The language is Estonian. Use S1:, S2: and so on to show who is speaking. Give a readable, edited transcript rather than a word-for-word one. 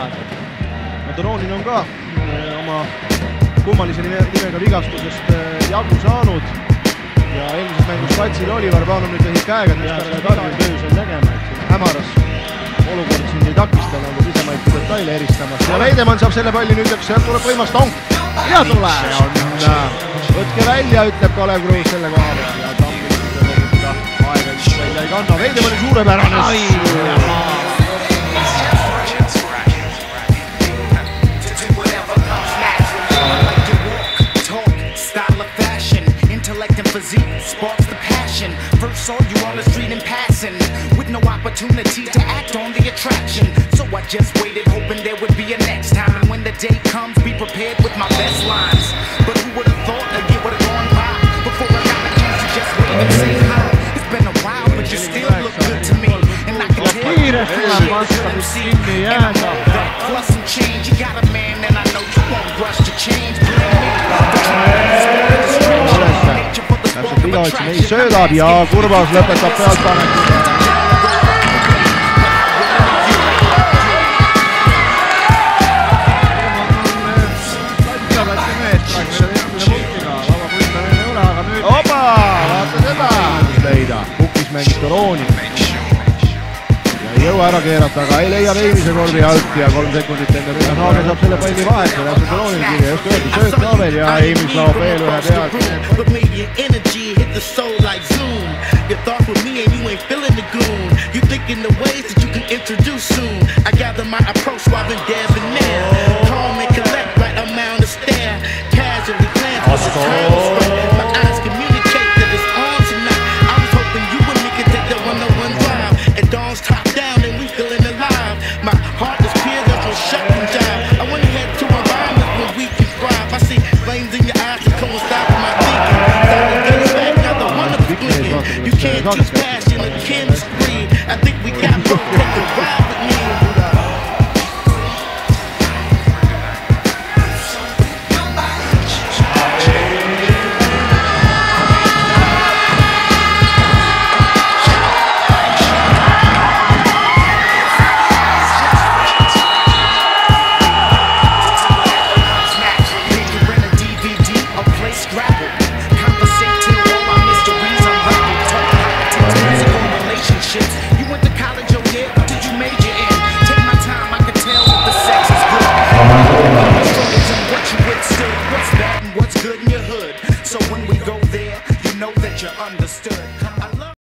S1: vahetada.
S2: Doronin on ka oma kummalise nimega vigastusest jagu saanud ja eelmises mängus platsil oli Varbanov nüüd tehib käega,
S1: töö seal tegema,
S2: hämaras olukord siin ei takistanud, aga sisemaid detaile eristamas ja Veidemann saab selle palli nüüd, sealt tuleb võimas tong ja tuleb! Võtke välja, ütleb Kalev Kruus selle koha peal ja Tammik aega välja ei kanna, Veidemanni suurepärane
S3: sparks the passion. First saw you on the street in passing, with no opportunity to act on the attraction. So I just waited, hoping there would be a next time. And when the day comes, be prepared with my best lines. But who would have thought a year would have gone by before I got a chance to just wave and say hi? It's been a while, but you still look good to me. And I can tell you're a good MC. And I know that plus some change. You got a man, and I know you won't rush to change.
S2: Vilovitsi mees söödab ja Kurbas lõpetab pealtpaneku. Opa, vaata seda! Leida, Pukis mängib Doronin. Ja ei jõua ära keerata, aga ei leia Veimise korvi alt ja 3 sekundit enne rünnak. Naage saab selle palli vahet ja läks Doronin kirja. Just öeldi, sööt ka veel ja Eimis laob veel ühe pealt.
S3: The soul like Zoom. Your thoughts with me and you ain't feeling the goon. You thinking the ways that you can introduce soon. I gather my approach while I'm debonair. Calm and collect right amount of stare. Casually glance with the time is right. My eyes communicate that it's on tonight. I was hoping you and me could take the 101 drive. And dawn's top down and we feeling alive. My heart is pure, there's no shut and jive. I wanna head to environments where we can thrive. I see flames in your eyes that coincide with my thinking. You can't teach